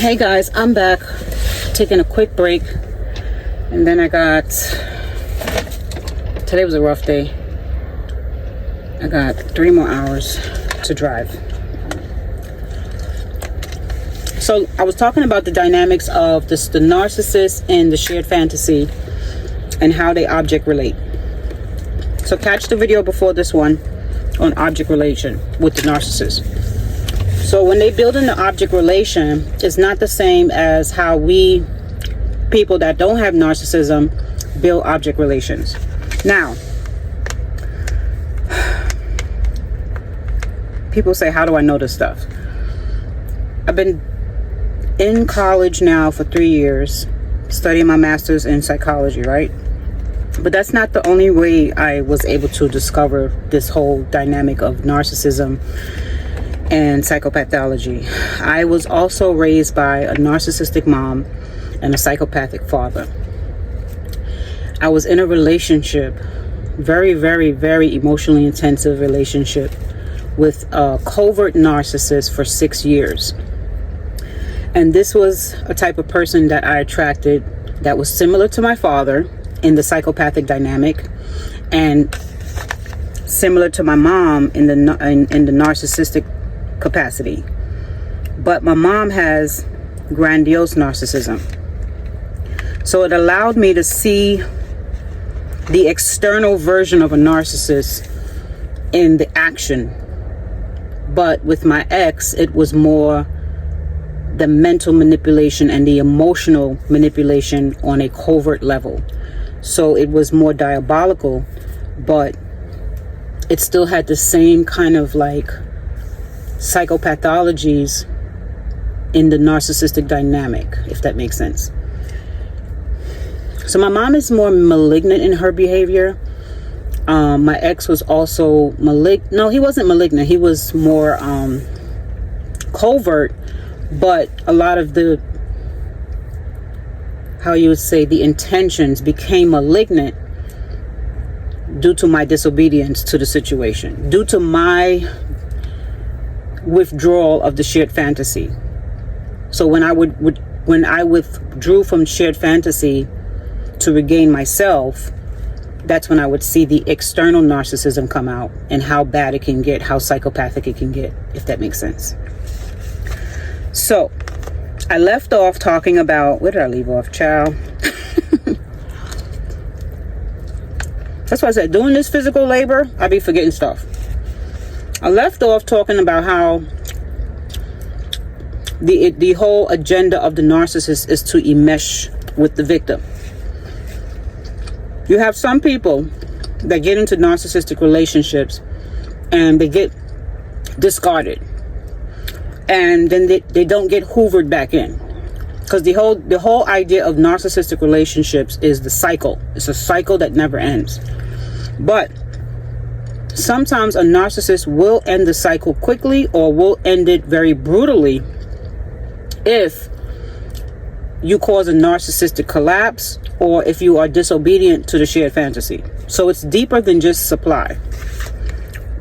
Hey guys, I'm back, taking a quick break, and then today was a rough day. I got 3 more hours to drive. So I was talking about the dynamics of the narcissist and the shared fantasy and how they object relate. So catch the video before this one on object relation with the narcissist. So when they build in the object relation, it's not the same as how we, people that don't have narcissism, build object relations. Now, people say, how do I know this stuff? I've been in college now for 3 years, studying my master's in psychology, right? But that's not the only way I was able to discover this whole dynamic of narcissism and psychopathology. I was also raised by a narcissistic mom and a psychopathic father. I was in a relationship, very, very, very emotionally intensive relationship with a covert narcissist for 6 years. And this was a type of person that I attracted that was similar to my father in the psychopathic dynamic and similar to my mom in the narcissistic capacity. But my mom has grandiose narcissism. So it allowed me to see the external version of a narcissist in the action. But with my ex, it was more the mental manipulation and the emotional manipulation on a covert level. So it was more diabolical, but it still had the same kind of like psychopathologies in the narcissistic dynamic, if that makes sense. So my mom is more malignant in her behavior. My ex was also malignant. No, he wasn't malignant. He was more covert, but a lot of the, how you would say, the intentions became malignant due to my disobedience to the situation, due to my withdrawal of the shared fantasy. So when I withdrew from shared fantasy to regain myself, that's when I would see the external narcissism come out and how bad it can get, how psychopathic it can get, if that makes sense. So I left off talking about, where did I leave off, child? That's why I said, doing this physical labor, I be forgetting stuff. I left off talking about how the whole agenda of the narcissist is to enmesh with the victim. You have some people that get into narcissistic relationships and they get discarded, and then they don't get hoovered back in, because the whole idea of narcissistic relationships is the cycle. It's a cycle that never ends. But sometimes a narcissist will end the cycle quickly or will end it very brutally if you cause a narcissistic collapse or if you are disobedient to the shared fantasy. So it's deeper than just supply,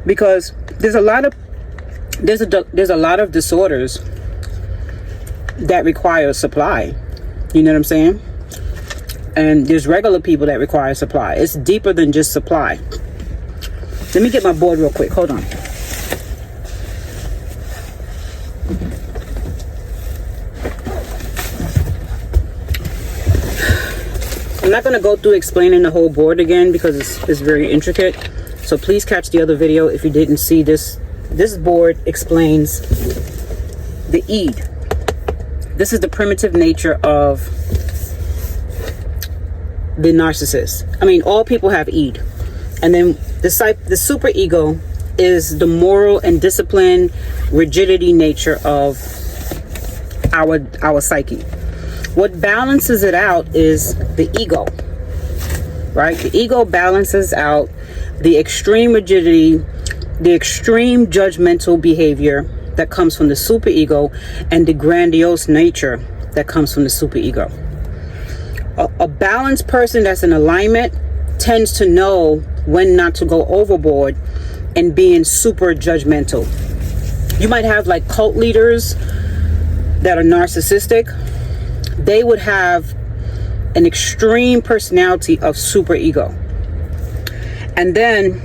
because there's a lot of disorders that require supply. You know what I'm saying? And there's regular people that require supply. It's deeper than just supply. Let me get my board real quick. Hold on. I'm not going to go through explaining the whole board again because it's very intricate. So please catch the other video if you didn't see this. This board explains the id. This is the primitive nature of the narcissist. I mean, all people have id. And then the super ego is the moral and discipline, rigidity nature of our psyche. What balances it out is the ego, right? The ego balances out the extreme rigidity, the extreme judgmental behavior that comes from the superego, and the grandiose nature that comes from the superego. A balanced person that's in alignment tends to know when not to go overboard and being super judgmental. You might have like cult leaders that are narcissistic, they would have an extreme personality of super ego. And then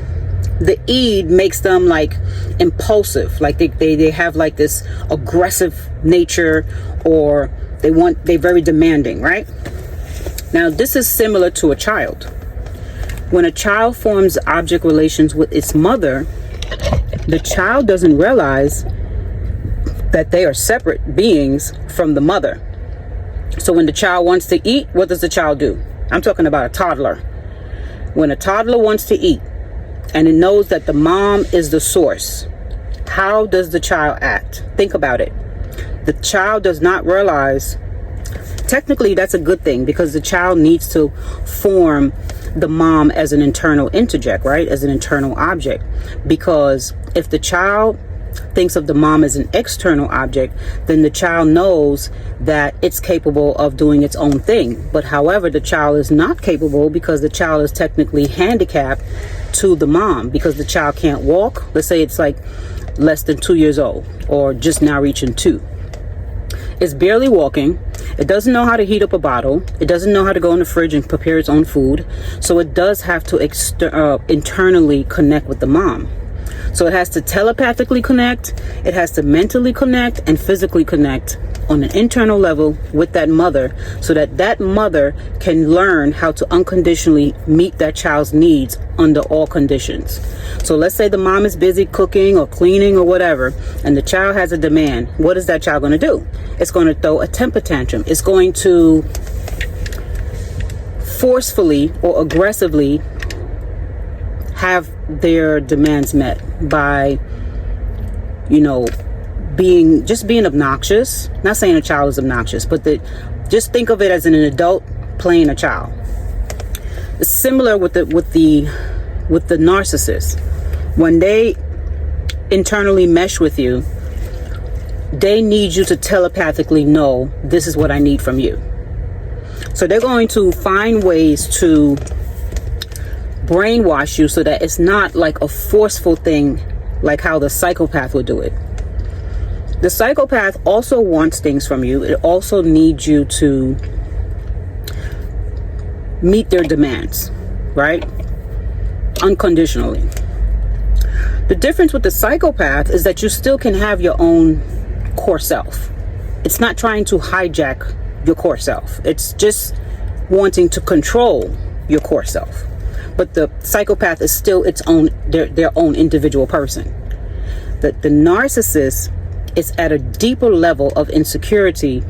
the id makes them like impulsive, like they have like this aggressive nature, or they're very demanding, right? Now this is similar to a child. When a child forms object relations with its mother, the child doesn't realize that they are separate beings from the mother. So when the child wants to eat, what does the child do? I'm talking about a toddler. When a toddler wants to eat and it knows that the mom is the source, how does the child act? Think about it. The child does not realize, technically that's a good thing, because the child needs to form the mom as an internal interject, right? As an internal object. Because if the child thinks of the mom as an external object, then the child knows that it's capable of doing its own thing. But however, the child is not capable, because the child is technically handicapped to the mom, because the child can't walk. Let's say it's like less than 2 years old, or just now reaching 2. It's barely walking. It doesn't know how to heat up a bottle. It doesn't know how to go in the fridge and prepare its own food. So it does have to internally connect with the mom. So it has to telepathically connect. It has to mentally connect and physically connect on an internal level with that mother, so that that mother can learn how to unconditionally meet that child's needs under all conditions. So let's say the mom is busy cooking or cleaning or whatever, and the child has a demand. What is that child going to do? It's going to throw a temper tantrum. It's going to forcefully or aggressively have their demands met by, being obnoxious. Not saying a child is obnoxious, but just think of it as an adult playing a child. It's similar with the narcissist. When they internally mesh with you, they need you to telepathically know, this is what I need from you. So they're going to find ways to brainwash you so that it's not like a forceful thing, like how the psychopath would do it. The psychopath also wants things from you. It also needs you to meet their demands, right? Unconditionally. The difference with the psychopath is that you still can have your own core self. It's not trying to hijack your core self. It's just wanting to control your core self. But the psychopath is still their own individual person. The narcissist is at a deeper level of insecurity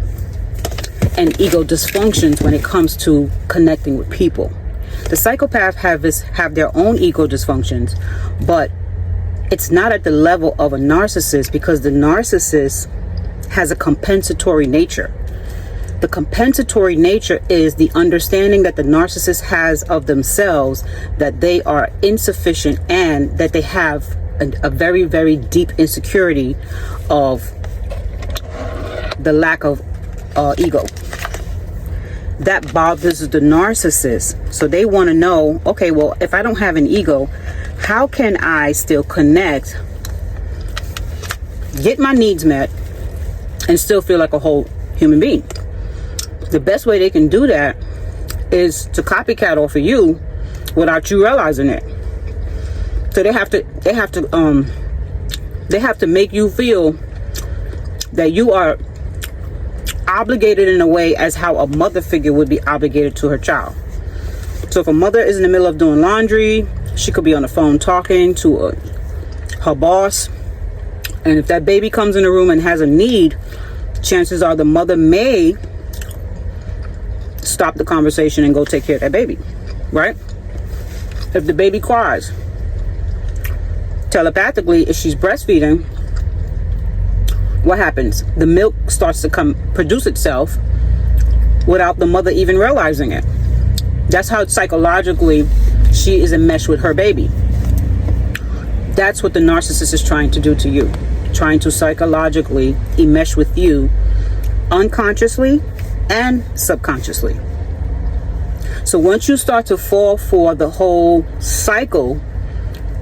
and ego dysfunctions when it comes to connecting with people. The psychopath have their own ego dysfunctions, but it's not at the level of a narcissist, because the narcissist has a compensatory nature. The compensatory nature is the understanding that the narcissist has of themselves, that they are insufficient, and that they have a very, very deep insecurity of the lack of ego. That bothers the narcissist. So they want to know, okay, well, if I don't have an ego, how can I still connect, get my needs met, and still feel like a whole human being? The best way they can do that is to copycat off of you without you realizing it. So they have to make you feel that you are obligated in a way as how a mother figure would be obligated to her child. So if a mother is in the middle of doing laundry, she could be on the phone talking to her boss, and if that baby comes in the room and has a need, chances are the mother may stop the conversation and go take care of that baby, right? If the baby cries, telepathically, if she's breastfeeding, what happens? The milk starts to produce itself without the mother even realizing it. That's how psychologically she is enmeshed with her baby. That's what the narcissist is trying to do to you, trying to psychologically enmesh with you unconsciously and subconsciously. So once you start to fall for the whole cycle,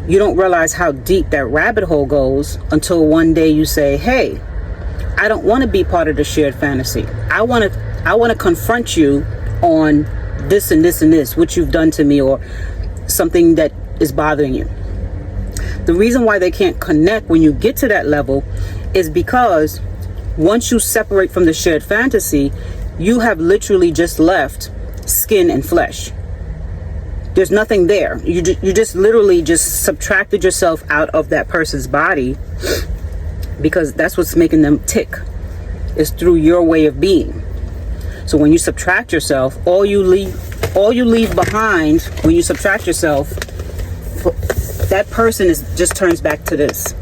you don't realize how deep that rabbit hole goes until one day you say, hey, I don't want to be part of the shared fantasy. I want to confront you on this and this and this, what you've done to me, or something that is bothering you. The reason why they can't connect when you get to that level is because once you separate from the shared fantasy, you have literally just left skin and flesh. There's nothing there. You just literally just subtracted yourself out of that person's body, because that's what's making them tick, is through your way of being. So when you subtract yourself, all you leave behind when you subtract yourself, that person just turns back to this,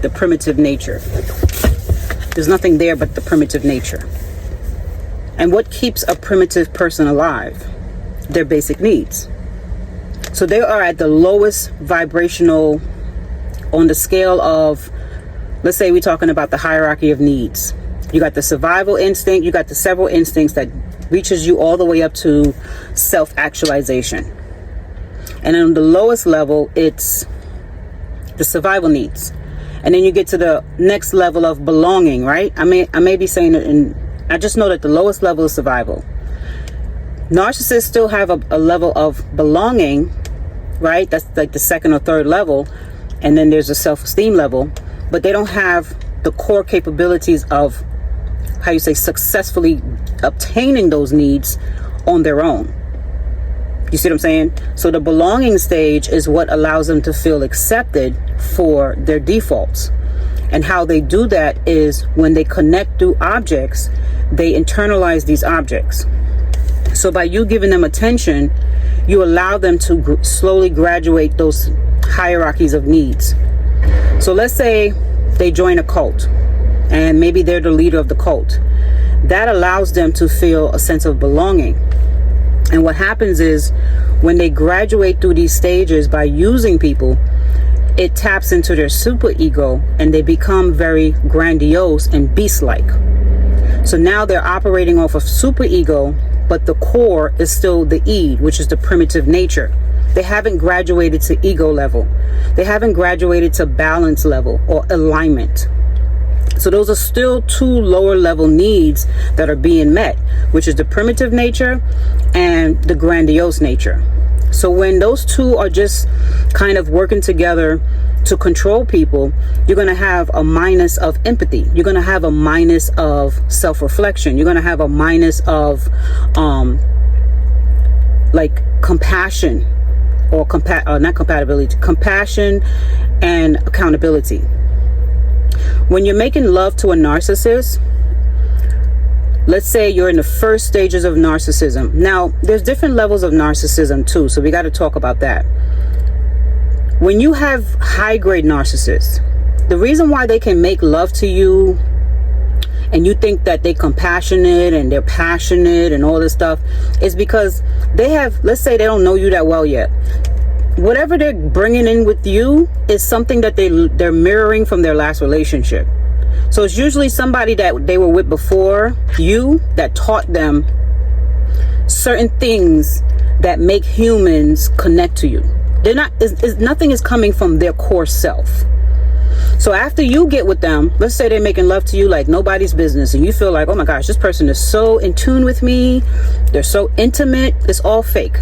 the primitive nature. There's nothing there but the primitive nature. And what keeps a primitive person alive? Their basic needs. So they are at the lowest vibrational on the scale of, let's say we're talking about the hierarchy of needs. You got the survival instinct, you got the several instincts that reaches you all the way up to self-actualization. And on the lowest level, it's the survival needs. And then you get to the next level of belonging, right? I may be saying it, and I just know that the lowest level is survival. Narcissists still have a level of belonging, right? That's like the second or third level. And then there's a self-esteem level, but they don't have the core capabilities of, how you say, successfully obtaining those needs on their own. You see what I'm saying? So the belonging stage is what allows them to feel accepted for their defaults. And how they do that is when they connect through objects, they internalize these objects. So by you giving them attention, you allow them to slowly graduate those hierarchies of needs. So let's say they join a cult, and maybe they're the leader of the cult. That allows them to feel a sense of belonging. And what happens is, when they graduate through these stages by using people, it taps into their superego, and they become very grandiose and beast-like. So now they're operating off of superego, but the core is still the E, which is the primitive nature. They haven't graduated to ego level. They haven't graduated to balance level or alignment. So those are still two lower level needs that are being met, which is the primitive nature and the grandiose nature. So when those two are just kind of working together to control people, you're going to have a minus of empathy. You're going to have a minus of self-reflection. You're going to have a minus of like compassion, or not compatibility, compassion and accountability. When you're making love to a narcissist, let's say you're in the first stages of narcissism. Now, there's different levels of narcissism too, so we got to talk about that. When you have high-grade narcissists, the reason why they can make love to you and you think that they're compassionate and they're passionate and all this stuff is because they have, let's say they don't know you that well yet. Whatever they're bringing in with you is something that they're mirroring from their last relationship. So it's usually somebody that they were with before you that taught them certain things that make humans connect to you. They're not, nothing is coming from their core self. So after you get with them, let's say they're making love to you like nobody's business, and you feel like, oh my gosh, this person is so in tune with me, they're so intimate, it's all fake.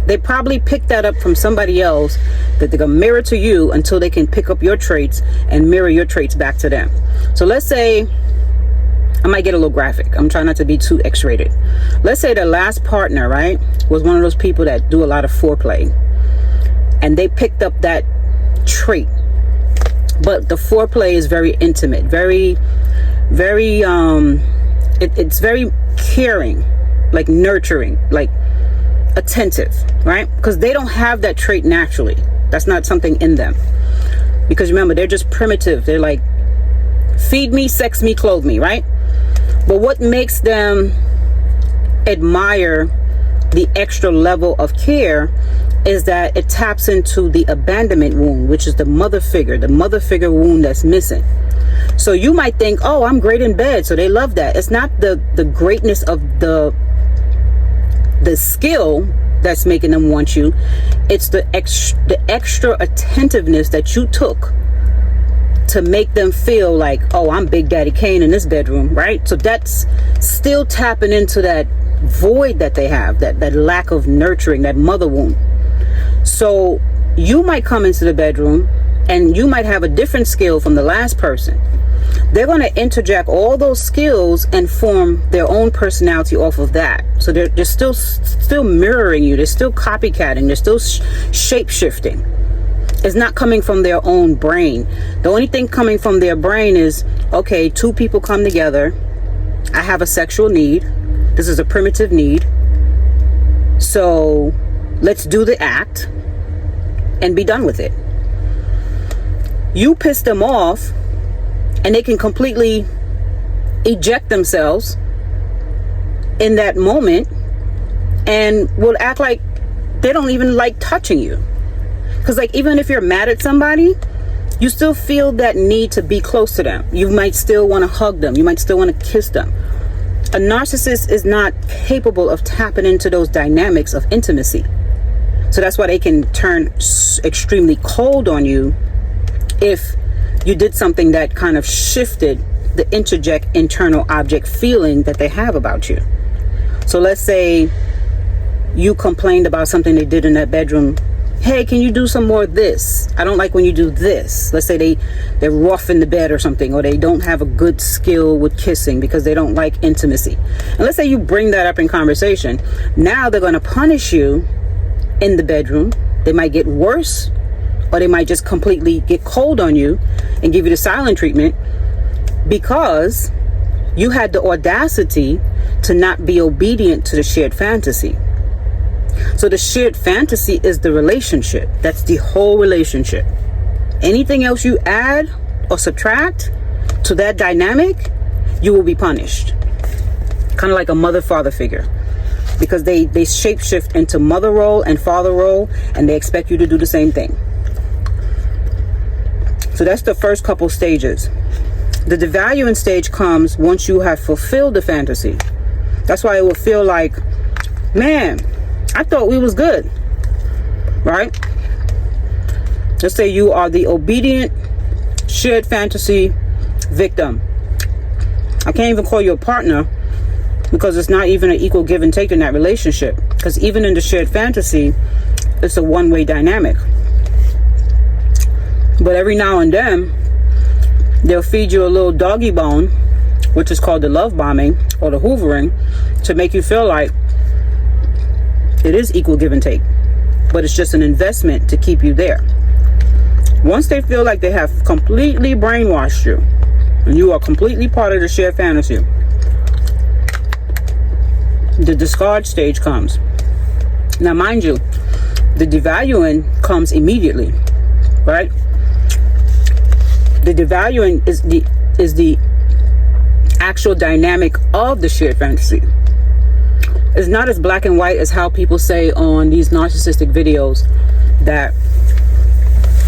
They probably picked that up from somebody else that they're going to mirror to you until they can pick up your traits and mirror your traits back to them. So let's say, I might get a little graphic. I'm trying not to be too X-rated. Let's say the last partner, right, was one of those people that do a lot of foreplay. And they picked up that trait. But the foreplay is very intimate, very, very, it's very caring, like nurturing, like attentive, right? Because they don't have that trait naturally. That's not something in them. Because remember, they're just primitive. They're like, feed me, sex me, clothe me, right? But what makes them admire the extra level of care is that it taps into the abandonment wound, which is the mother figure wound that's missing. So you might think, oh, I'm great in bed, so they love that. It's not the greatness of the skill that's making them want you. It's the extra attentiveness that you took to make them feel like, oh, I'm Big Daddy Kane in this bedroom, right? So that's still tapping into that void that they have, that lack of nurturing, that mother wound. So you might come into the bedroom and you might have a different skill from the last person. They're going to interject all those skills and form their own personality off of that. So they're still mirroring you. They're still copycatting. They're still shape-shifting. It's not coming from their own brain. The only thing coming from their brain is, okay, two people come together. I have a sexual need. This is a primitive need. So let's do the act and be done with it. You piss them off and they can completely eject themselves in that moment and will act like they don't even like touching you. Because like, even if you're mad at somebody, you still feel that need to be close to them. You might still want to hug them. You might still want to kiss them. A narcissist is not capable of tapping into those dynamics of intimacy. So that's why they can turn extremely cold on you if you did something that kind of shifted the interject internal object feeling that they have about you. So let's say you complained about something they did in that bedroom. Hey, can you do some more of this? I don't like when you do this. Let's say they're rough in the bed or something, or they don't have a good skill with kissing because they don't like intimacy. And let's say you bring that up in conversation. Now they're going to punish you in the bedroom. They might get worse, or they might just completely get cold on you and give you the silent treatment because you had the audacity to not be obedient to the shared fantasy. So the shared fantasy is the relationship. That's the whole relationship. Anything else you add or subtract to that dynamic, you will be punished. Kind of like a mother-father figure. Because they shapeshift into mother role and father role, and they expect you to do the same thing. So that's the first couple stages. The devaluing stage comes once you have fulfilled the fantasy. That's why it will feel like, man, I thought we was good, right? Let's say you are the obedient, shared fantasy victim. I can't even call you a partner because it's not even an equal give and take in that relationship. Because even in the shared fantasy, it's a one-way dynamic. But every now and then, they'll feed you a little doggy bone, which is called the love bombing or the hoovering, to make you feel like it is equal give and take. But it's just an investment to keep you there. Once they feel like they have completely brainwashed you, and you are completely part of the shared fantasy, the discard stage comes. Now, mind you, the devaluing comes immediately, right? The devaluing is the actual dynamic of the shared fantasy. It's not as black and white as how people say on these narcissistic videos that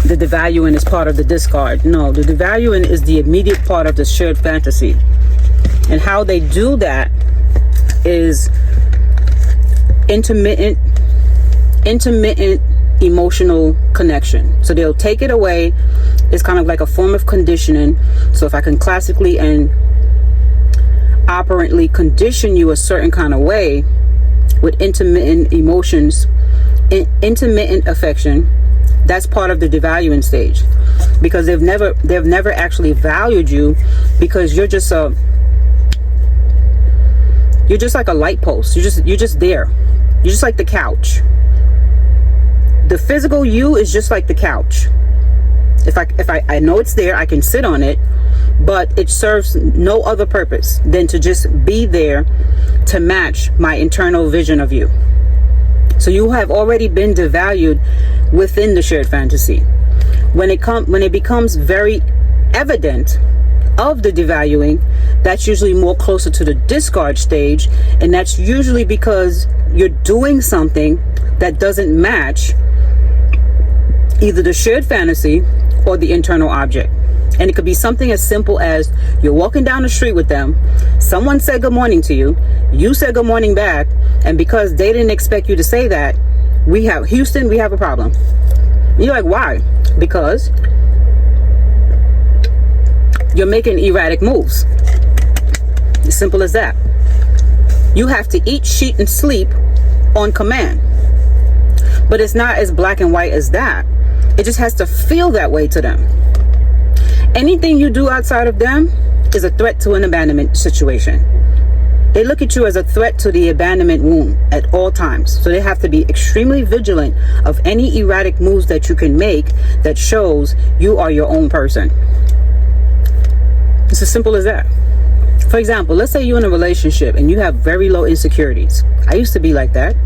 the devaluing is part of the discard. No, the devaluing is the immediate part of the shared fantasy. And how they do that is intermittent emotional connection. So they'll take it away. It's kind of like a form of conditioning. So if I can classically and operantly condition you a certain kind of way with intermittent emotions, intermittent affection, that's part of the devaluing stage, because they've never actually valued you, because you're just like a light post. You're just there. You're just like the couch. The physical you is just like the couch. If I know it's there, I can sit on it, but it serves no other purpose than to just be there to match my internal vision of you. So you have already been devalued within the shared fantasy. When it becomes very evident of the devaluing, that's usually more closer to the discard stage, and that's usually because you're doing something that doesn't match either the shared fantasy or the internal object. And it could be something as simple as you're walking down the street with them, someone said good morning to you, you said good morning back, and because they didn't expect you to say that, we have a problem. You're like, why? Because you're making erratic moves. As simple as that. You have to eat, sheet, and sleep on command. But it's not as black and white as that. It just has to feel that way to them. Anything you do outside of them is a threat to an abandonment situation. They look at you as a threat to the abandonment wound at all times. So they have to be extremely vigilant of any erratic moves that you can make that shows you are your own person. It's as simple as that. For example, let's say you're in a relationship and you have very low insecurities. I used to be like that.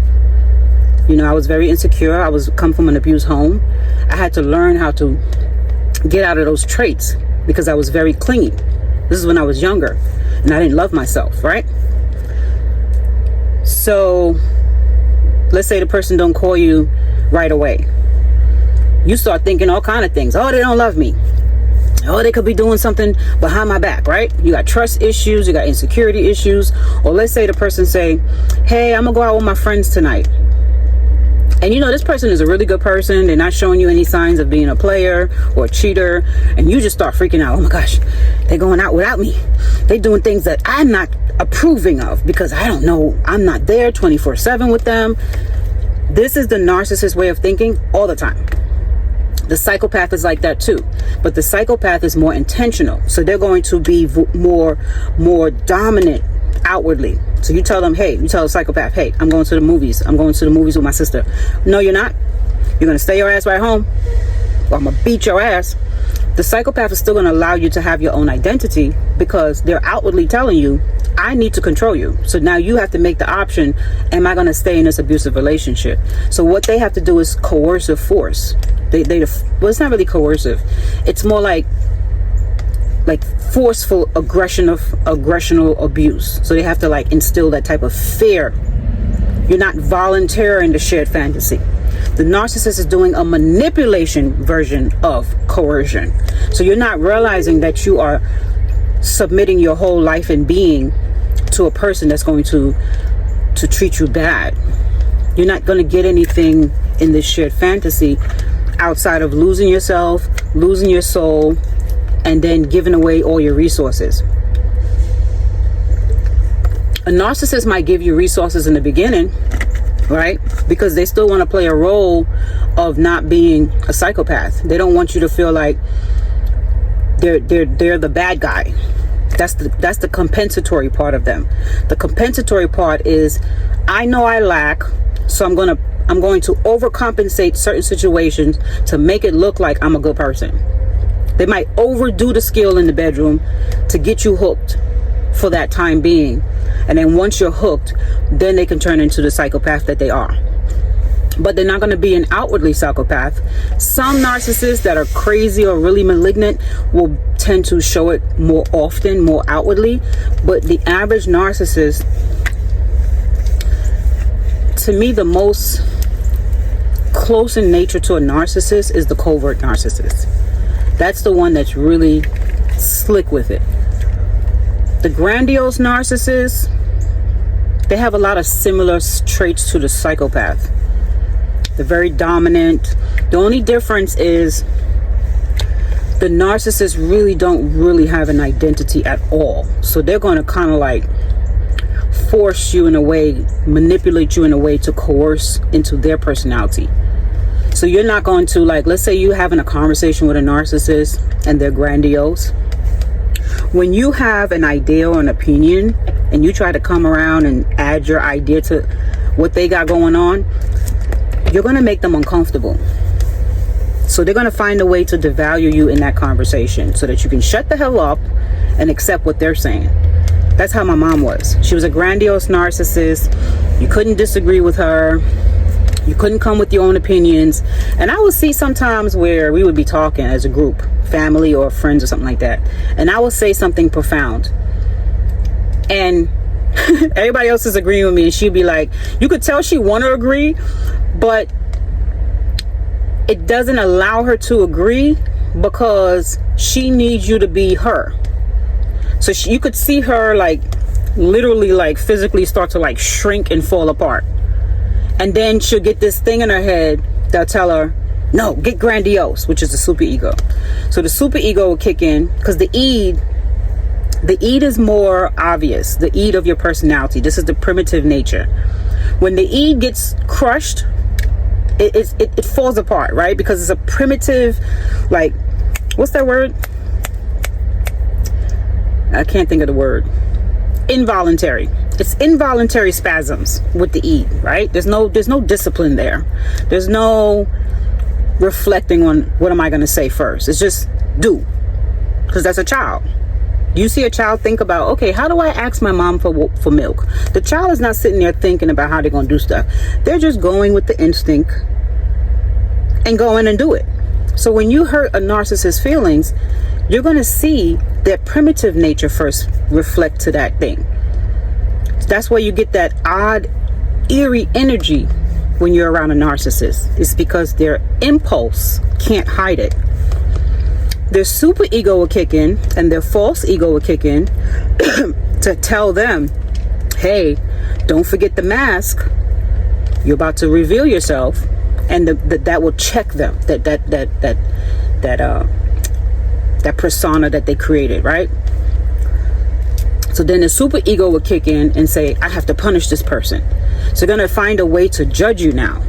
You know, I was very insecure. I come from an abused home. I had to learn how to get out of those traits because I was very clingy. This is when I was younger and I didn't love myself, right? So let's say the person don't call you right away. You start thinking all kind of things. Oh, they don't love me. Oh, they could be doing something behind my back, right? You got trust issues, you got insecurity issues. Or let's say the person say, hey, I'm gonna go out with my friends tonight. And you know, this person is a really good person. They're not showing you any signs of being a player or a cheater. And you just start freaking out. Oh my gosh, they're going out without me. They're doing things that I'm not approving of because I don't know. I'm not there 24/7 with them. This is the narcissist way of thinking all the time. The psychopath is like that too. But the psychopath is more intentional. So they're going to be more dominant outwardly. So you tell them, hey, you tell the psychopath, hey, I'm going to the movies. I'm going to the movies with my sister. No, you're not. You're going to stay your ass right home, or I'm going to beat your ass. The psychopath is still going to allow you to have your own identity because they're outwardly telling you, I need to control you. So now you have to make the option, am I going to stay in this abusive relationship? So what they have to do is coercive force. Well, it's not really coercive. It's more like forceful aggressional abuse. So they have to like instill that type of fear. You're not volunteering the shared fantasy. The narcissist is doing a manipulation version of coercion. So you're not realizing that you are submitting your whole life and being to a person that's going to treat you bad. You're not going to get anything in this shared fantasy outside of losing yourself, losing your soul, and then giving away all your resources. A narcissist might give you resources in the beginning, right? Because they still want to play a role of not being a psychopath. They don't want you to feel like they're the bad guy. That's the compensatory part of them. The compensatory part is, I know I lack, so I'm going to overcompensate certain situations to make it look like I'm a good person. They might overdo the skill in the bedroom to get you hooked for that time being. And then once you're hooked, then they can turn into the psychopath that they are. But they're not going to be an outwardly psychopath. Some narcissists that are crazy or really malignant will tend to show it more often, more outwardly. But the average narcissist, to me, the most close in nature to a narcissist is the covert narcissist. That's the one that's really slick with it. The grandiose narcissists, they have a lot of similar traits to the psychopath. They're very dominant. The only difference is the narcissists don't really have an identity at all. So they're going to kind of like force you in a way, manipulate you in a way to coerce into their personality. So you're not going to, like, let's say you're having a conversation with a narcissist and they're grandiose. When you have an idea or an opinion and you try to come around and add your idea to what they got going on, you're going to make them uncomfortable. So they're going to find a way to devalue you in that conversation so that you can shut the hell up and accept what they're saying. That's how my mom was. She was a grandiose narcissist. You couldn't disagree with her. You couldn't come with your own opinions. And I would see sometimes where we would be talking as a group, family or friends or something like that. And I would say something profound. And everybody else is agreeing with me. And she'd be like, you could tell she want to agree, but it doesn't allow her to agree because she needs you to be her. So you could see her like literally like physically start to like shrink and fall apart. And then she'll get this thing in her head that'll tell her, No, get grandiose, which is the super ego. So the super ego will kick in because the id is more obvious. The id of your personality. This is the primitive nature. When the id gets crushed, it falls apart, right? Because it's a primitive, like, what's that word? I can't think of the word. Involuntary. It's involuntary spasms with the id, right? There's no discipline there. There's no reflecting on what am I going to say first. It's just do, because that's a child. You see a child think about, okay, how do I ask my mom for milk? The child is not sitting there thinking about how they're going to do stuff. They're just going with the instinct and go in and do it. So when you hurt a narcissist's feelings, you're going to see their primitive nature first reflect to that thing. That's why you get that odd, eerie energy when you're around a narcissist. It's because their impulse can't hide it. Their super ego will kick in, and their false ego will kick in to tell them, hey, don't forget the mask. You're about to reveal yourself, and that will check them. That persona that they created, right? So then the super ego will kick in and say, I have to punish this person. So they're going to find a way to judge you now.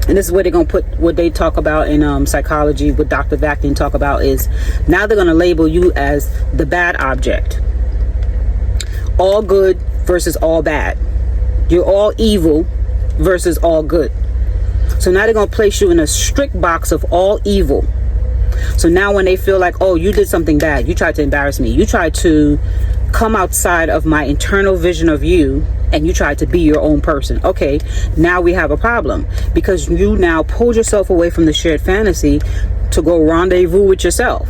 And this is where they're going to put what they talk about in psychology, what Dr. Vaknin talk about is, now they're going to label you as the bad object. All good versus all bad. You're all evil versus all good. So now they're going to place you in a strict box of all evil. So now when they feel like, oh, you did something bad, you tried to embarrass me, you tried to come outside of my internal vision of you, and you tried to be your own person. Okay, now we have a problem, because you now pulled yourself away from the shared fantasy to go rendezvous with yourself.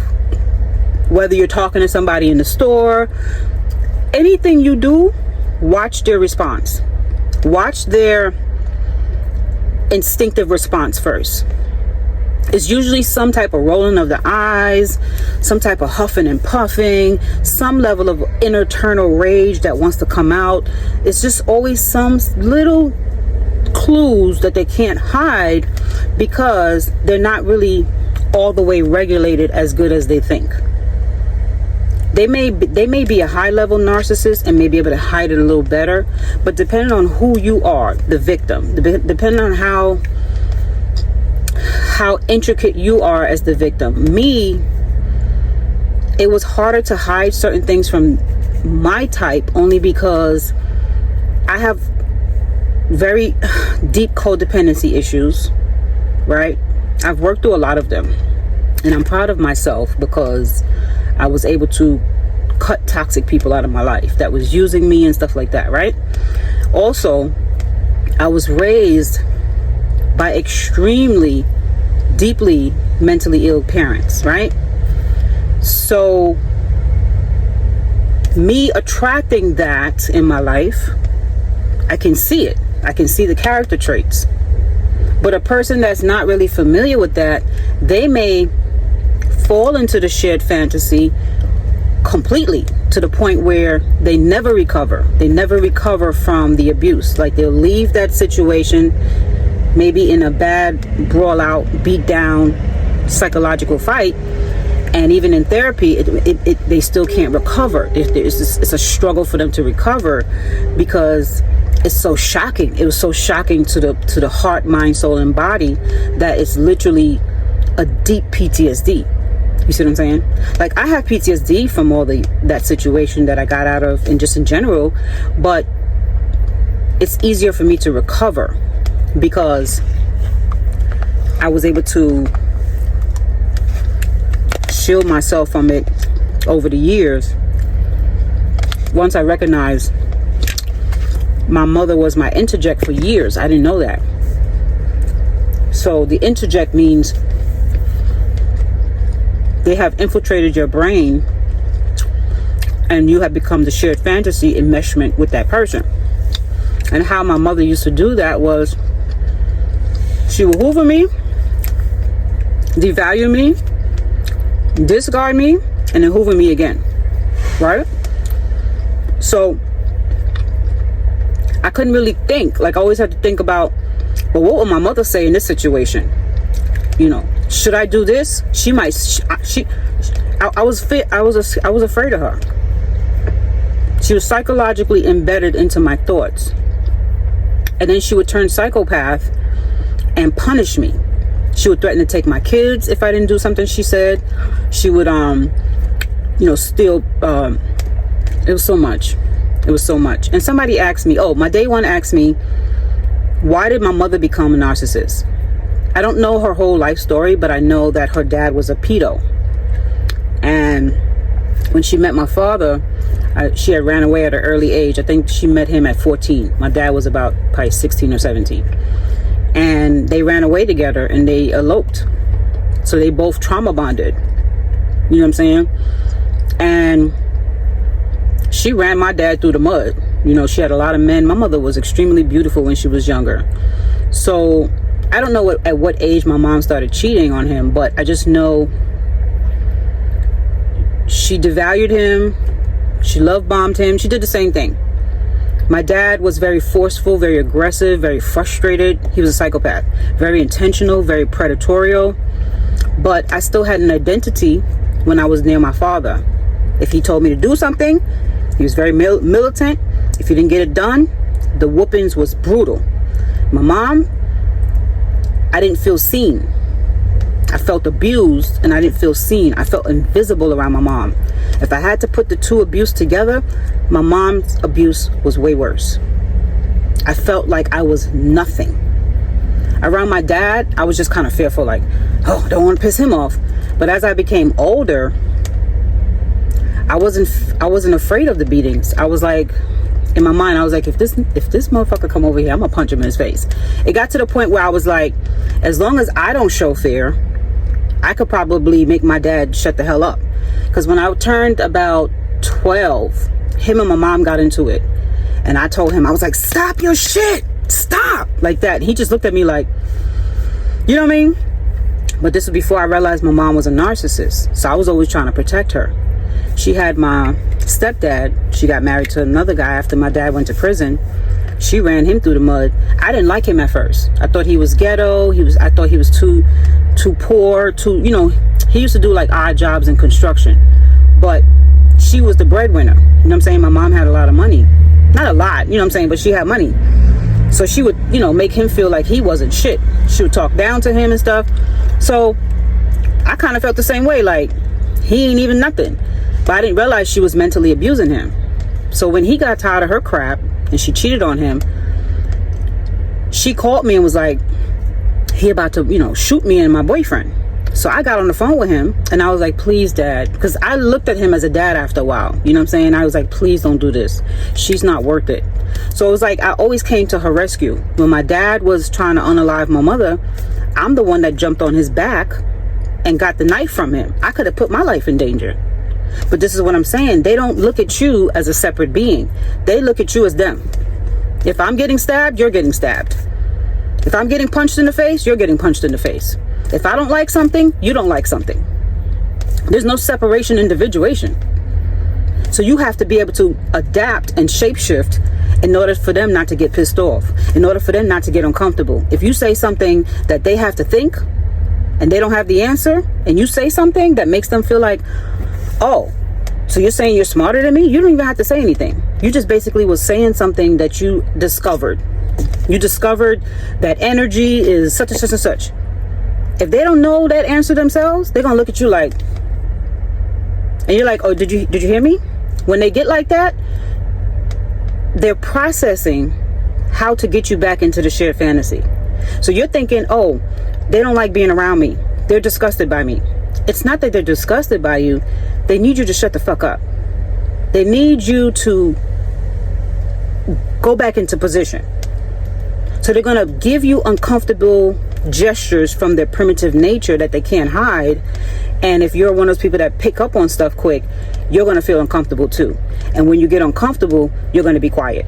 Whether you're talking to somebody in the store, anything you do, watch their response. Watch their instinctive response first. It's usually some type of rolling of the eyes, some type of huffing and puffing, some level of internal rage that wants to come out. It's just always some little clues that they can't hide, because they're not really all the way regulated as good as they think. They may be a high level narcissist and may be able to hide it a little better, but depending on who you are, the victim, depending on how intricate you are as the victim. Me, it was harder to hide certain things from my type, only because I have very deep codependency issues, right? I've worked through a lot of them, and I'm proud of myself because I was able to cut toxic people out of my life that was using me and stuff like that, right? Also, I was raised by extremely deeply mentally ill parents, right? So me attracting that in my life, I can see it. I can see the character traits. But a person that's not really familiar with that, they may fall into the shared fantasy completely, to the point where they never recover. They never recover from the abuse. Like, they'll leave that situation maybe in a bad brawl out, beat down, psychological fight, and even in therapy, they still can't recover. It's a struggle for them to recover, because it's so shocking. It was so shocking to the heart, mind, soul, and body that it's literally a deep PTSD. You see what I'm saying? Like, I have PTSD from all that situation that I got out of, and just in general, but it's easier for me to recover because I was able to shield myself from it over the years. Once I recognized my mother was my interject for years, I didn't know that. So the interject means they have infiltrated your brain and you have become the shared fantasy enmeshment with that person. And how my mother used to do that was, she would hoover me, devalue me, discard me, and then hoover me again, right? So I couldn't really think. Like, I always had to think about, well, what would my mother say in this situation? should I do this? She might. I was afraid of her. She was psychologically embedded into my thoughts, and then she would turn psychopath and punish me. She would threaten to take my kids if I didn't do something she said. She would, steal. It was so much. It was so much. And somebody asked me, my day one asked me, why did my mother become a narcissist? I don't know her whole life story, but I know that her dad was a pedo. And when she met my father, she had ran away at an early age. I think she met him at 14. My dad was about probably 16 or 17. And they ran away together and they eloped. So they both trauma bonded. You know what I'm saying? And she ran my dad through the mud. She had a lot of men. My mother was extremely beautiful when she was younger. So I don't know at what age my mom started cheating on him, but I just know she devalued him. She love bombed him. She did the same thing. My dad was very forceful, very aggressive, very frustrated. He was a psychopath. Very intentional, very predatorial. But I still had an identity when I was near my father. If he told me to do something, he was very militant. If he didn't get it done, the whoopings was brutal. My mom, I didn't feel seen. I felt abused and I didn't feel seen. I felt invisible around my mom. If I had to put the two abuse together, my mom's abuse was way worse. I felt like I was nothing. Around my dad, I was just kind of fearful, like, don't want to piss him off. But as I became older, I wasn't afraid of the beatings. I was like, in my mind, I was like, if this motherfucker come over here, I'm gonna punch him in his face. It got to the point where I was like, as long as I don't show fear, I could probably make my dad shut the hell up. Because when I turned about 12, him and my mom got into it. And I told him, I was like, stop your shit. Stop. Like that. He just looked at me like, you know what I mean? But this was before I realized my mom was a narcissist. So I was always trying to protect her. She had my stepdad. She got married to another guy after my dad went to prison. She ran him through the mud. I didn't like him at first. I thought he was ghetto. I thought he was too poor, he used to do like odd jobs in construction. But she was the breadwinner. You know what I'm saying? My mom had a lot of money. Not a lot, you know what I'm saying, but she had money. So she would, make him feel like he wasn't shit. She would talk down to him and stuff. So I kind of felt the same way, like he ain't even nothing. But I didn't realize she was mentally abusing him. So when he got tired of her crap and she cheated on him, she called me and was like, he about to, shoot me and my boyfriend. So I got on the phone with him and I was like, please, Dad, because I looked at him as a dad after a while. You know what I'm saying? I was like, please don't do this. She's not worth it. So it was like I always came to her rescue. When my dad was trying to unalive my mother, I'm the one that jumped on his back and got the knife from him. I could have put my life in danger. But this is what I'm saying. They don't look at you as a separate being. They look at you as them. If I'm getting stabbed, you're getting stabbed. If I'm getting punched in the face, you're getting punched in the face. If I don't like something, you don't like something. There's no separation, individuation. So you have to be able to adapt and shapeshift in order for them not to get pissed off, in order for them not to get uncomfortable. If you say something that they have to think and they don't have the answer, and you say something that makes them feel like, oh, so you're saying you're smarter than me? You don't even have to say anything. You just basically was saying something that you discovered. You discovered that energy is such and such and such. If they don't know that answer themselves, they're gonna look at you like, and you're like, oh, did you hear me? When they get like that, they're processing how to get you back into the shared fantasy. So you're thinking, oh, they don't like being around me. They're disgusted by me. It's not that they're disgusted by you. They need you to shut the fuck up. They need you to go back into position. So they're going to give you uncomfortable gestures from their primitive nature that they can't hide. And if you're one of those people that pick up on stuff quick, you're going to feel uncomfortable too. And when you get uncomfortable, you're going to be quiet.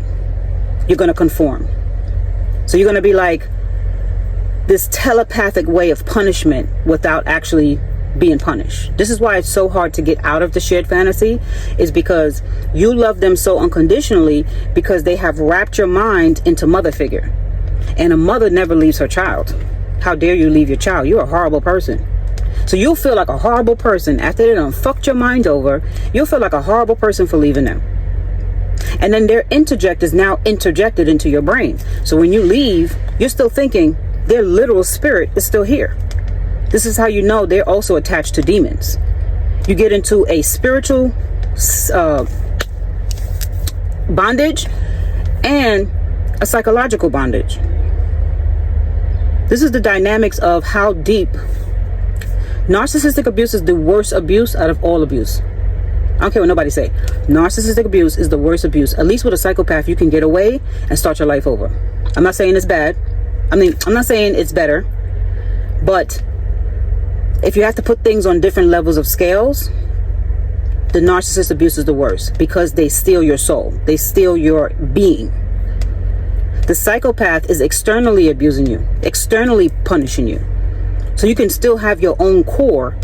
You're going to conform. So you're going to be like this telepathic way of punishment without actually being punished. This is why it's so hard to get out of the shared fantasy, is because you love them so unconditionally because they have wrapped your mind into mother figure. And a mother never leaves her child. how dare you leave your child? You're a horrible person. So you'll feel like a horrible person after they done fucked your mind over. You'll feel like a horrible person for leaving them. And then their interject is now interjected into your brain. So when you leave, you're still thinking their literal spirit is still here. This is how you know they're also attached to demons. You get into a spiritual bondage and a psychological bondage. This is the dynamics of how deep. Narcissistic abuse is the worst abuse out of all abuse. I don't care what nobody say. Narcissistic abuse is the worst abuse. At least with a psychopath, you can get away and start your life over. I'm not saying it's bad. I'm not saying it's better. But if you have to put things on different levels of scales, the narcissist abuse is the worst because they steal your soul. They steal your being. The psychopath is externally abusing you, externally punishing you. So you can still have your own core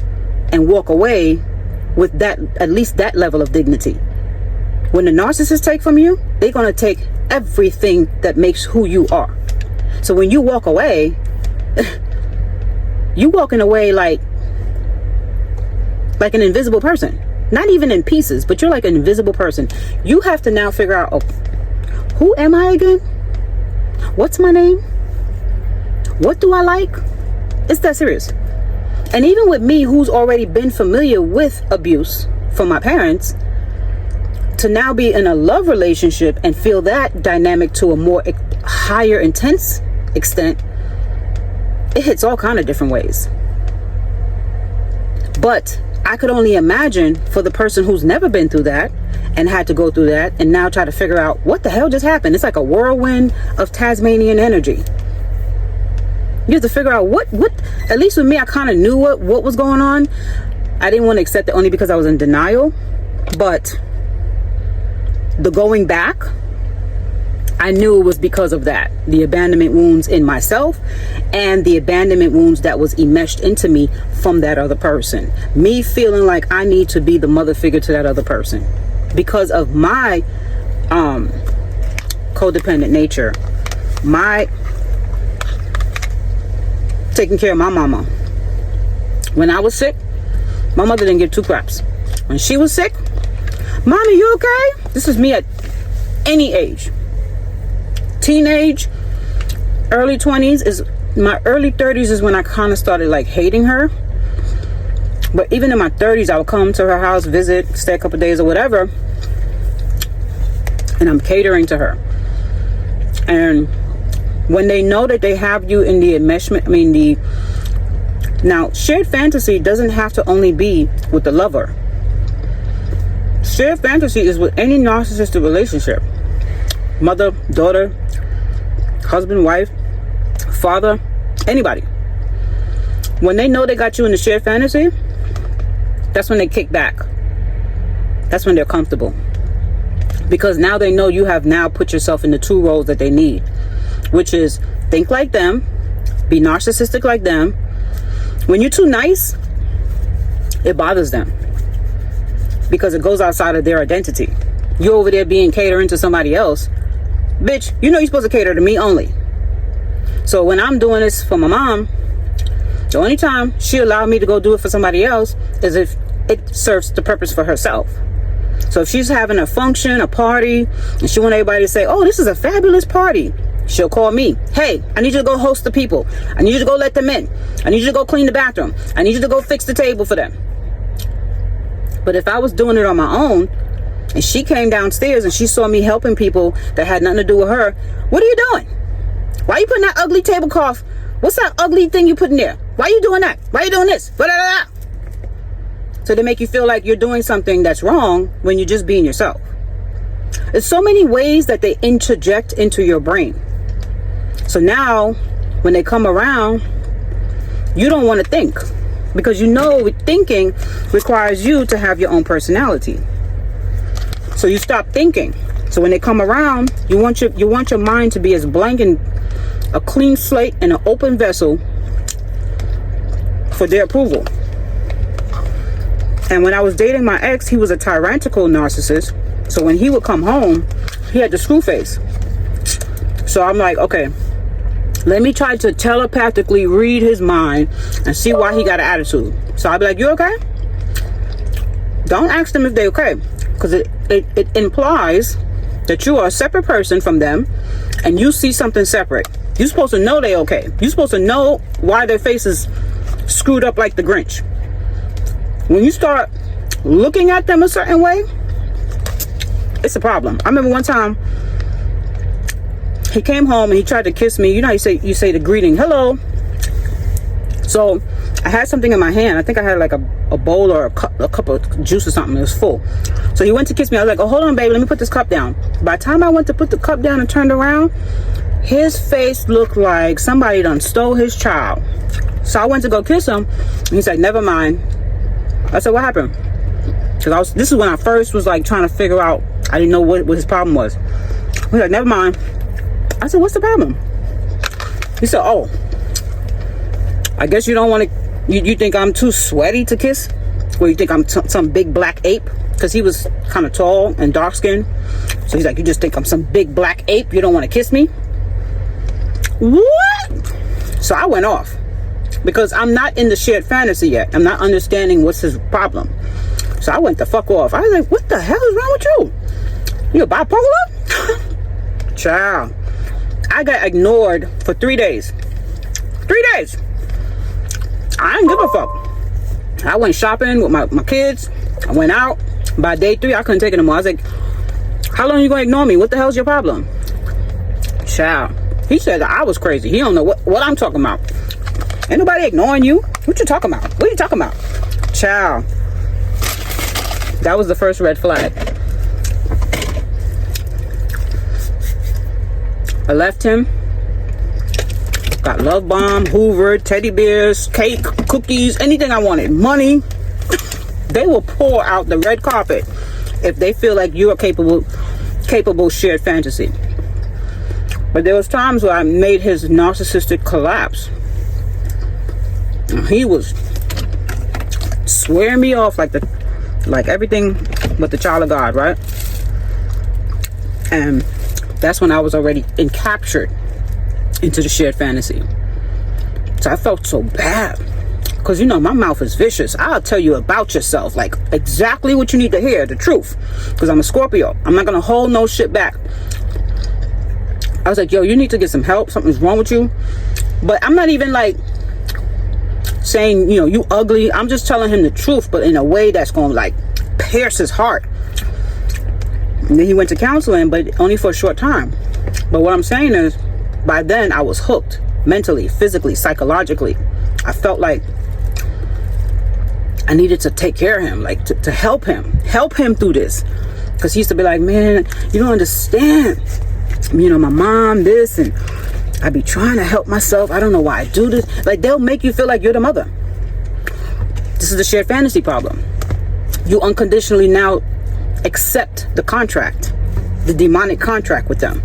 and walk away with that, at least that level of dignity. When the narcissists take from you, they're going to take everything that makes who you are. So when you walk away, you walking away like an invisible person. Not even in pieces, but you're like an invisible person. You have to now figure out, oh, who am I again? What's my name? What do I like? It's that serious. And even with me, who's already been familiar with abuse from my parents, to now be in a love relationship and feel that dynamic to a more higher intense extent, it hits all kind of different ways. But I could only imagine for the person who's never been through that and had to go through that and now try to figure out what the hell just happened. It's like a whirlwind of Tasmanian energy. You have to figure out what at least with me, I kind of knew what was going on. I didn't want to accept it only because I was in denial. But the going back, I knew it was because of that. The abandonment wounds in myself and the abandonment wounds that was enmeshed into me from that other person. Me feeling like I need to be the mother figure to that other person because of my codependent nature. My taking care of my mama. When I was sick, my mother didn't give two craps. When she was sick, Mommy, you okay? This is me at any age. Teenage, early 20s is my early 30s is when I kind of started like hating her. But even in my 30s, I would come to her house, visit, stay a couple days or whatever, and I'm catering to her. And when they know that they have you in the enmeshment, now shared fantasy doesn't have to only be with the lover. Shared fantasy is with any narcissistic relationship. Mother, daughter, husband, wife, father, anybody. When they know they got you in the shared fantasy, that's when they kick back. That's when they're comfortable. Because now they know you have now put yourself in the two roles that they need, which is think like them, be narcissistic like them. When you're too nice, it bothers them because it goes outside of their identity. You're over there being catering to somebody else. Bitch, you know you're supposed to cater to me only. So when I'm doing this for my mom, the only time she allowed me to go do it for somebody else is if it serves the purpose for herself. So if she's having a function, a party, and she wants everybody to say, oh, this is a fabulous party, she'll call me. Hey, I need you to go host the people. I need you to go let them in. I need you to go clean the bathroom. I need you to go fix the table for them. But if I was doing it on my own, and she came downstairs and she saw me helping people that had nothing to do with her, what are you doing? Why are you putting that ugly tablecloth? What's that ugly thing you putting there? Why are you doing that? Why are you doing this? Blah, blah, blah. So they make you feel like you're doing something that's wrong when you're just being yourself. There's so many ways that they interject into your brain. So now when they come around, you don't want to think because you know thinking requires you to have your own personality. So you stop thinking. So when they come around, you want your mind to be as blank and a clean slate and an open vessel for their approval. And when I was dating my ex, he was a tyrannical narcissist. So when he would come home, he had the screw face. So I'm like, okay, Let me try to telepathically read his mind and see why he got an attitude. So I'll be like, you okay? Don't ask them if they're okay, because it implies that you are a separate person from them and you see something separate. You're supposed to know they're okay. You're supposed to know why their face is screwed up like the Grinch. When you start looking at them a certain way, it's a problem. I remember one time he came home and he tried to kiss me. You know how you say the greeting, hello. So I had something in my hand. I think I had like a bowl or a cup of juice or something. It was full. So he went to kiss me. I was like, oh, hold on, baby. Let me put this cup down. By the time I went to put the cup down and turned around, his face looked like somebody done stole his child. So I went to go kiss him. And he said, never mind. I said, what happened? Because this is when I first was like trying to figure out. I didn't know what his problem was. He said, never mind. I said, what's the problem? He said, oh, I guess you don't want to, you think I'm too sweaty to kiss? Or you think I'm some big black ape? Because he was kind of tall and dark skinned. So he's like, you just think I'm some big black ape? You don't want to kiss me? What? So I went off. Because I'm not in the shared fantasy yet. I'm not understanding what's his problem. So I went the fuck off. I was like, what the hell is wrong with you? You bipolar? Child. I got ignored for 3 days. 3 days. I didn't give a fuck. I went shopping with my kids. I went out. By day 3, I couldn't take it anymore. I was like, how long are you going to ignore me? What the hell's your problem? Child. He said that I was crazy. He don't know what I'm talking about. Ain't nobody ignoring you. What you talking about? What are you talking about? Child. That was the first red flag. I left him. Got love bomb, Hoover, teddy bears, cake, cookies, anything I wanted. Money. They will pour out the red carpet if they feel like you are capable shared fantasy. But there was times where I made his narcissistic collapse. He was swearing me off like everything but the child of God, right? And that's when I was already captured into the shared fantasy. So I felt so bad. Because, you know, my mouth is vicious. I'll tell you about yourself. Like, exactly what you need to hear. The truth. Because I'm a Scorpio. I'm not going to hold no shit back. I was like, yo, you need to get some help. Something's wrong with you. But I'm not even, like, saying, you know, you ugly. I'm just telling him the truth. But in a way that's going to, like, pierce his heart. And then he went to counseling. But only for a short time. But what I'm saying is, by then, I was hooked. Mentally, physically, psychologically. I felt like I needed to take care of him, like to help him through this. Because he used to be like, man, you don't understand. You know, my mom, this, and I be trying to help myself. I don't know why I do this. Like, they'll make you feel like you're the mother. This is the shared fantasy problem. You unconditionally now accept the contract, the demonic contract with them.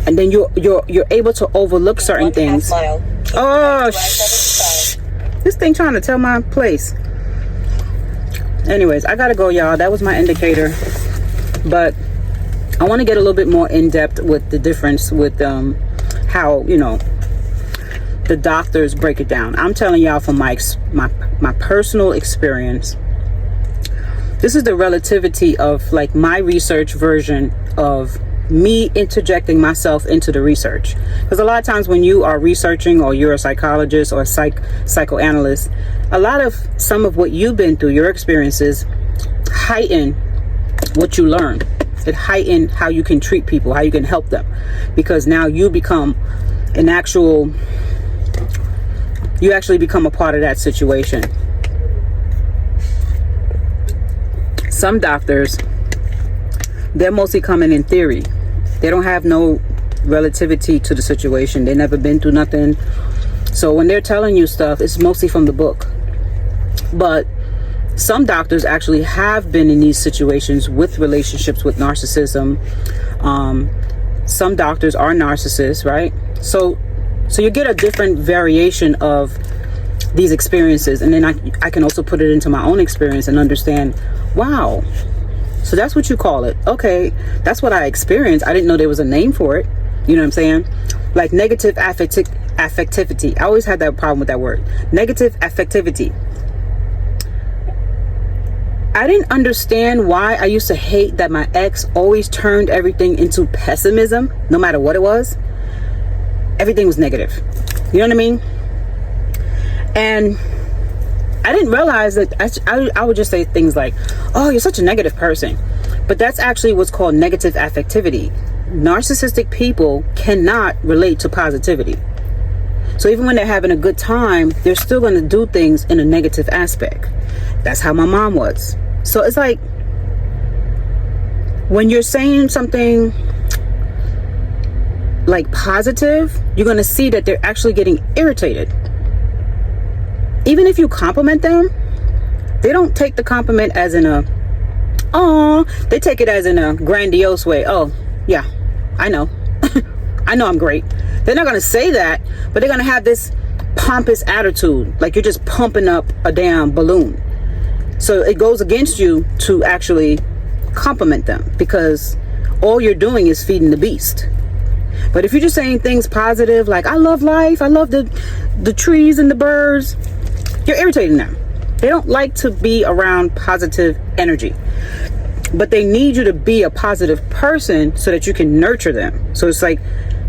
And then you're able to overlook certain things. Oh, shh. This thing trying to tell my place. Anyways, I gotta go, y'all. That was my indicator. But I want to get a little bit more in depth with the difference with how, you know, the doctors break it down. I'm telling y'all from my personal experience. This is the relativity of like my research version of me interjecting myself into the research. Because a lot of times when you are researching, or you're a psychologist or a psychoanalyst, a lot of some of what you've been through, your experiences, heighten what you learn. It heighten how you can treat people, how you can help them. Because now you become you actually become a part of that situation. Some doctors, they're mostly coming in theory. They don't have no relativity to the situation. They've never been through nothing. So when they're telling you stuff, it's mostly from the book. But some doctors actually have been in these situations with relationships with narcissism. Some doctors are narcissists, right? So you get a different variation of these experiences. And then I can also put it into my own experience and understand, wow, so that's what you call it. Okay, that's what I experienced. I didn't know there was a name for it. You know what I'm saying? like negative affectivity. I always had that problem with that word, negative affectivity. I didn't understand why I used to hate that my ex always turned everything into pessimism. No matter what it was, everything was negative. You know what I mean? And I didn't realize that I would just say things like, oh, you're such a negative person. But that's actually what's called negative affectivity. Narcissistic people cannot relate to positivity. So even when they're having a good time, they're still going to do things in a negative aspect. That's how my mom was. So it's like, when you're saying something like positive, you're going to see that they're actually getting irritated. Even if you compliment them, they don't take the compliment as in a, oh, they take it as in a grandiose way. Oh, yeah, I know. I know I'm great. They're not going to say that, but they're going to have this pompous attitude, like you're just pumping up a damn balloon. So it goes against you to actually compliment them, because all you're doing is feeding the beast. But if you're just saying things positive, like I love life, I love the trees and the birds, you're irritating them. They don't like to be around positive energy, but they need you to be a positive person so that you can nurture them. So it's like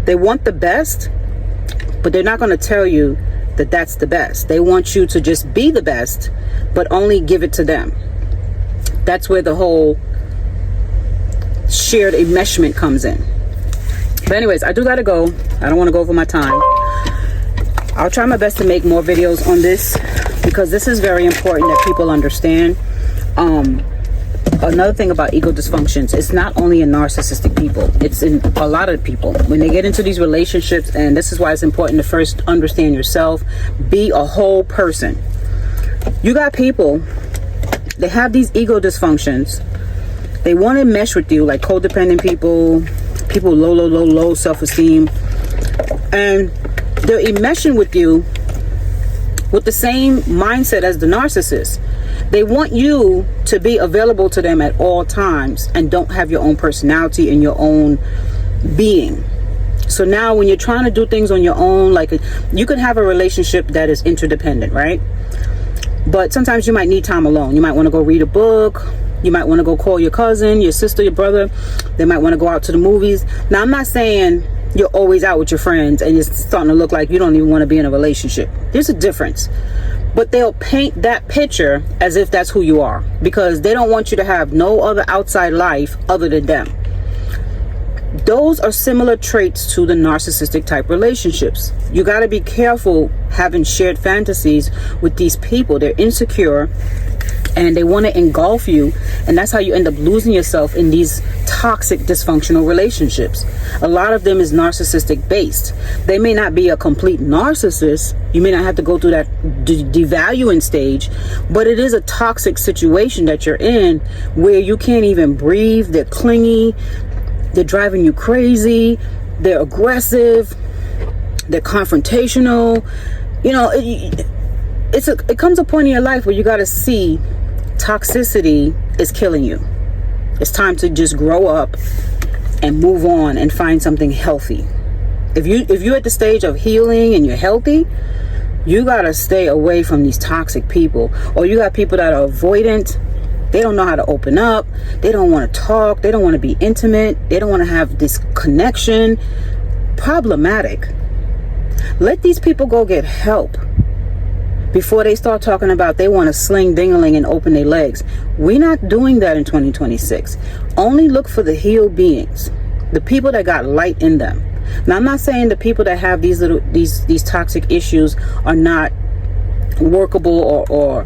they want the best, but they're not going to tell you that that's the best. They want you to just be the best, but only give it to them. That's where the whole shared enmeshment comes in. But anyways, I do gotta go. I don't want to go over my time. I'll try my best to make more videos on this, because this is very important that people understand. Another thing about ego dysfunctions, it's not only in narcissistic people, it's in a lot of people. When they get into these relationships, and this is why it's important to first understand yourself, be a whole person. You got people, they have these ego dysfunctions. They want to mesh with you, like codependent people, people low self-esteem, and they're enmeshing with you with the same mindset as the narcissist. They want you to be available to them at all times and don't have your own personality and your own being. So now when you're trying to do things on your own, like you can have a relationship that is interdependent, right? But sometimes you might need time alone. You might want to go read a book. You might want to go call your cousin, your sister, your brother. They might want to go out to the movies. Now, I'm not saying you're always out with your friends and it's starting to look like you don't even want to be in a relationship. There's a difference. But they'll paint that picture as if that's who you are, because they don't want you to have no other outside life other than them. Those are similar traits to the narcissistic type relationships. You got to be careful having shared fantasies with these people. They're insecure and they want to engulf you, and that's how you end up losing yourself in these toxic dysfunctional relationships. A lot of them is narcissistic based. They may not be a complete narcissist. You may not have to go through that devaluing stage, but it is a toxic situation that you're in where you can't even breathe. They're clingy, they're driving you crazy, they're aggressive, they're confrontational. You know, it comes a point in your life where you got to see toxicity is killing you. It's time to just grow up and move on and find something healthy. If you're at the stage of healing and you're healthy, you got to stay away from these toxic people. Or you got people that are avoidant. They don't know how to open up. They don't want to talk. They don't want to be intimate. They don't want to have this connection. Problematic. Let these people go get help before they start talking about they want to sling ding-a-ling and open their legs. We're not doing that in 2026. Only look for the healed beings, the people that got light in them. Now, I'm not saying the people that have these toxic issues are not workable or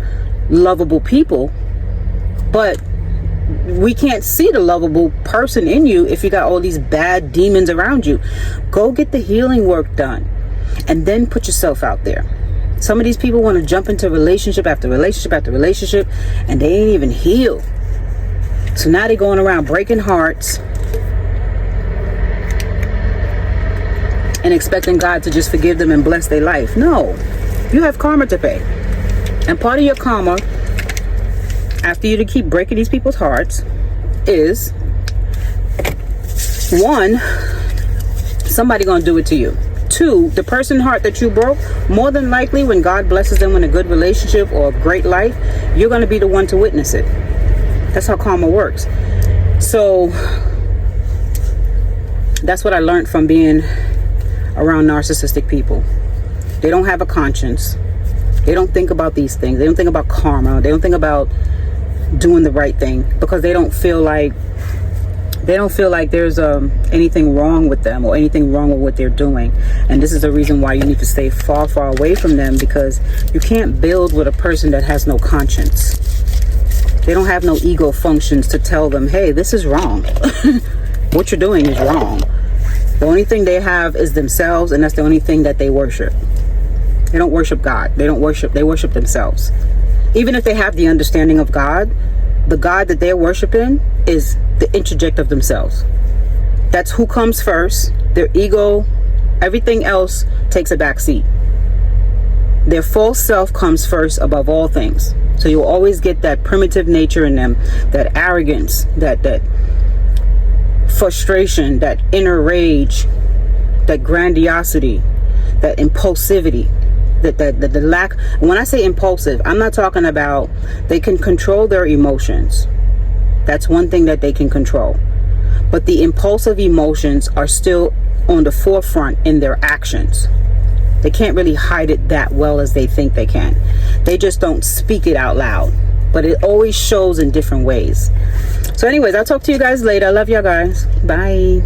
lovable people, but we can't see the lovable person in you if you got all these bad demons around you. Go get the healing work done and then put yourself out there. Some of these people want to jump into relationship after relationship after relationship, and they ain't even healed. So now they're going around breaking hearts and expecting God to just forgive them and bless their life. No, you have karma to pay. And part of your karma, after you to keep breaking these people's hearts, is one, somebody gonna do it to you. Two, the person heart that you broke, more than likely when God blesses them with a good relationship or a great life, you're gonna be the one to witness it. That's how karma works. So that's what I learned from being around narcissistic people. They don't have a conscience. They don't think about these things. They don't think about karma. They don't think about doing the right thing, because they don't feel like there's anything wrong with them or anything wrong with what they're doing. And this is the reason why you need to stay far, far away from them, because you can't build with a person that has no conscience. They don't have no ego functions to tell them, hey, this is wrong. What you're doing is wrong. The only thing they have is themselves, and that's the only thing that they worship. They don't worship God. They worship themselves. Even if they have the understanding of God, the God that they're worshiping is the interject of themselves. That's who comes first. Their ego, everything else takes a back seat. Their false self comes first above all things. So you'll always get that primitive nature in them, that arrogance, that frustration, that inner rage, that grandiosity, that impulsivity, the lack. When I say impulsive, I'm not talking about they can control their emotions. That's one thing that they can control. But the impulsive emotions are still on the forefront in their actions. They can't really hide it that well as they think they can. They just don't speak it out loud. But it always shows in different ways. So anyways, I'll talk to you guys later. I love y'all guys. Bye.